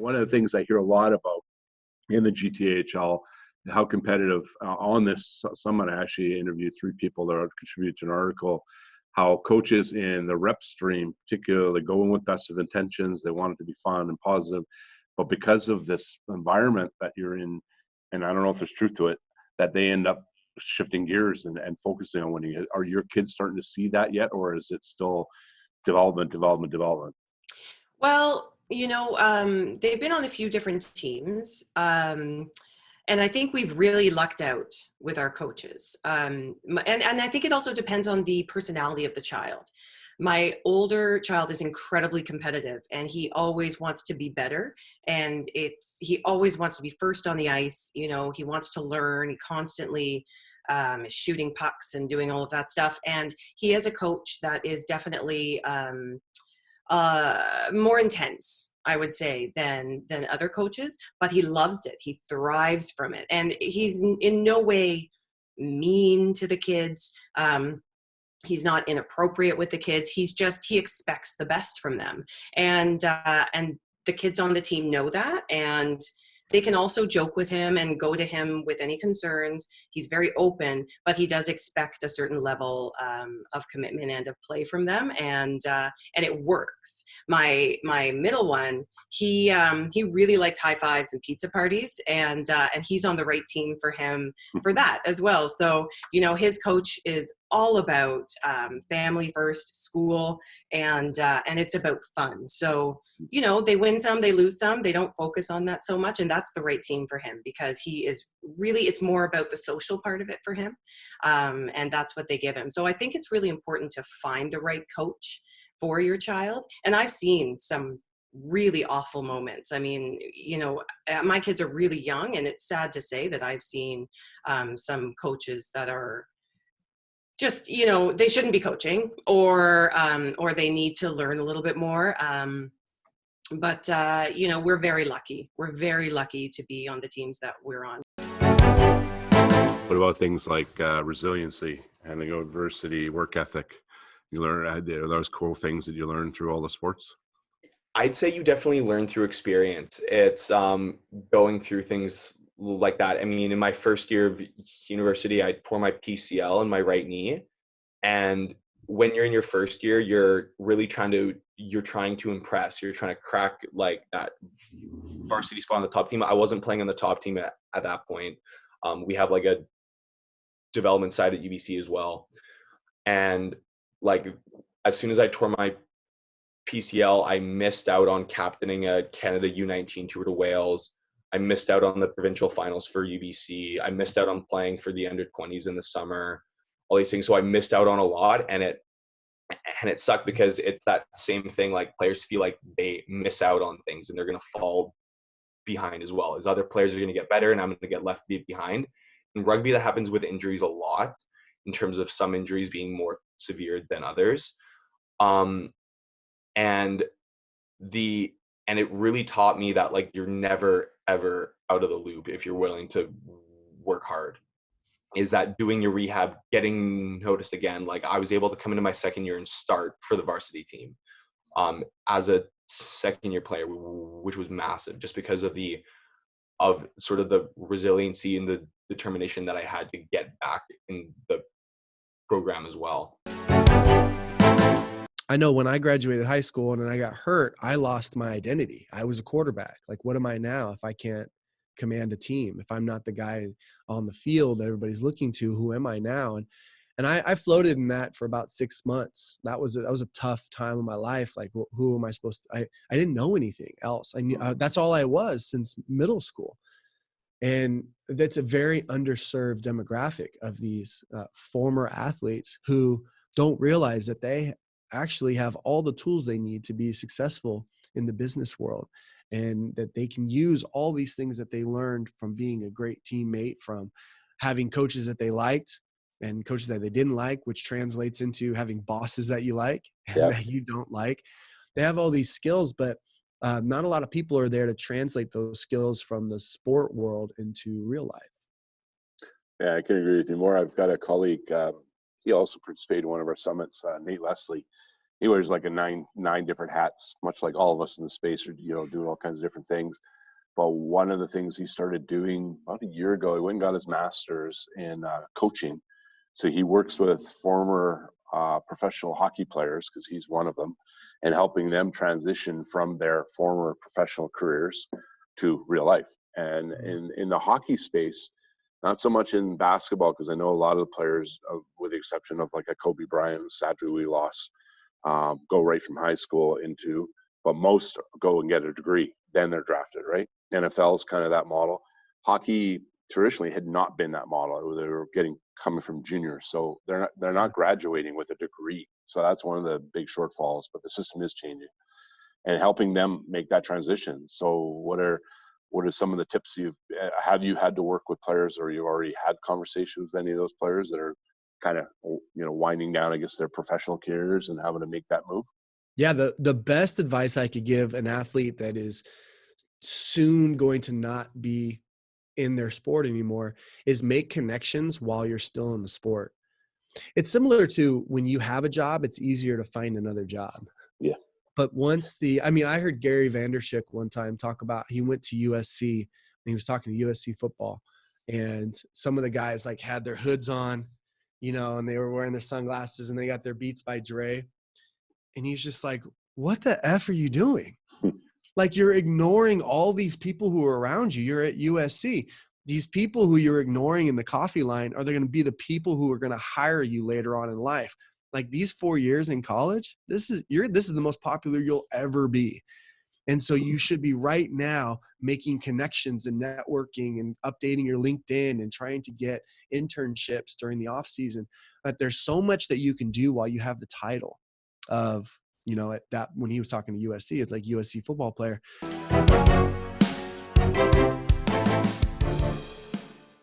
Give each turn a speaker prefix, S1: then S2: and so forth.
S1: one of the things I hear a lot about in the GTHL, how competitive on this summit. I actually interviewed 3 people that are contributed to an article, how coaches in the rep stream, particularly, go in with best of intentions. They want it to be fun and positive, but because of this environment that you're in, and I don't know if there's truth to it, that they end up shifting gears and focusing on winning. Are your kids starting to see that yet, or is it still development?
S2: Well, they've been on a few different teams. And I think we've really lucked out with our coaches. And I think it also depends on the personality of the child. My older child is incredibly competitive, and he always wants to be better. And he always wants to be first on the ice. He wants to learn. He constantly is shooting pucks and doing all of that stuff. And he has a coach that is definitely more intense, I would say, than other coaches, but he loves it. He thrives from it. And he's in no way mean to the kids. He's not inappropriate with the kids. He expects the best from them. And the kids on the team know that. And they can also joke with him and go to him with any concerns. He's very open, but he does expect a certain level of commitment and of play from them, and it works. My middle one, he really likes high fives and pizza parties, and he's on the right team for him for that as well. So his coach is all about family first, school, and it's about fun. So they win some, they lose some. They don't focus on that so much, and that's the right team for him, because he is really, it's more about the social part of it for him, and that's what they give him. So I think it's really important to find the right coach for your child. And I've seen some really awful moments. I mean, my kids are really young, and it's sad to say that I've seen some coaches that are just, they shouldn't be coaching, or they need to learn a little bit more. But we're very lucky. We're very lucky to be on the teams that we're on.
S1: What about things like resiliency, handling adversity, work ethic? You learn, are those cool things that you learn through all the sports?
S3: I'd say you definitely learn through experience. It's going through things like that. I mean, in my first year of university, I tore my PCL in my right knee. And when you're in your first year, you're trying to impress. You're trying to crack like that varsity spot on the top team. I wasn't playing on the top team at that point. We have like a development side at UBC as well. And like, as soon as I tore my PCL, I missed out on captaining a Canada U19 tour to Wales. I missed out on the provincial finals for UBC. I missed out on playing for the under 20s in the summer, all these things. So I missed out on a lot, and it sucked, because it's that same thing. Like, players feel like they miss out on things and they're going to fall behind as well, as other players are going to get better and I'm going to get left behind. In rugby, that happens with injuries a lot, in terms of some injuries being more severe than others. And it really taught me that, like, you're never ever out of the loop if you're willing to work hard. Is that doing your rehab, getting noticed again? Like, I was able to come into my second year and start for the varsity team as a second year player, which was massive, just because of sort of the resiliency and the determination that I had to get back in the program as well.
S4: I know when I graduated high school and then I got hurt, I lost my identity. I was a quarterback. Like, what am I now if I can't command a team? If I'm not the guy on the field that everybody's looking to, who am I now? And I floated in that for about 6 months. That was a tough time of my life. Like, who am I supposed to? I didn't know anything else. I knew that's all I was since middle school. And that's a very underserved demographic of these former athletes who don't realize that they actually have all the tools they need to be successful in the business world, and that they can use all these things that they learned from being a great teammate, from having coaches that they liked and coaches that they didn't like, which translates into having bosses that you like and that you don't like. They have all these skills, but not a lot of people are there to translate those skills from the sport world into real life.
S1: Yeah, I can agree with you more. I've got a colleague, he also participated in one of our summits, Nate Leslie. he wears like a nine different hats, much like all of us in the space are, doing all kinds of different things. But one of the things he started doing about a year ago, he went and got his master's in coaching. So he works with former professional hockey players, because he's one of them, and helping them transition from their former professional careers to real life. And in the hockey space, not so much in basketball, because I know a lot of the players, with the exception of like a Kobe Bryant, sadly we lost, go right from high school into, but most go and get a degree, then they're drafted, right? NFL is kind of that model. Hockey traditionally had not been that model. They were coming from juniors, so they're not graduating with a degree. So that's one of the big shortfalls. But the system is changing and helping them make that transition. So what are some of the tips you had to work with players, or you already had conversations with any of those players that are kind of winding down, I guess, their professional careers and having to make that move?
S4: Yeah, the best advice I could give an athlete that is soon going to not be in their sport anymore is make connections while you're still in the sport. It's similar to when you have a job, it's easier to find another job.
S1: Yeah.
S4: But I heard Gary Vanderschik one time talk about, he went to USC and he was talking to USC football, and some of the guys like had their hoods on, and they were wearing their sunglasses and they got their Beats by Dre. And he's just like, what the F are you doing? Like, you're ignoring all these people who are around you. You're at USC. These people who you're ignoring in the coffee line are they going to be the people who are going to hire you later on in life. Like, these 4 years in college, this is the most popular you'll ever be. And so you should be right now making connections and networking and updating your LinkedIn and trying to get internships during the off season. But there's so much that you can do while you have the title of, at that, when he was talking to USC, it's like USC football player.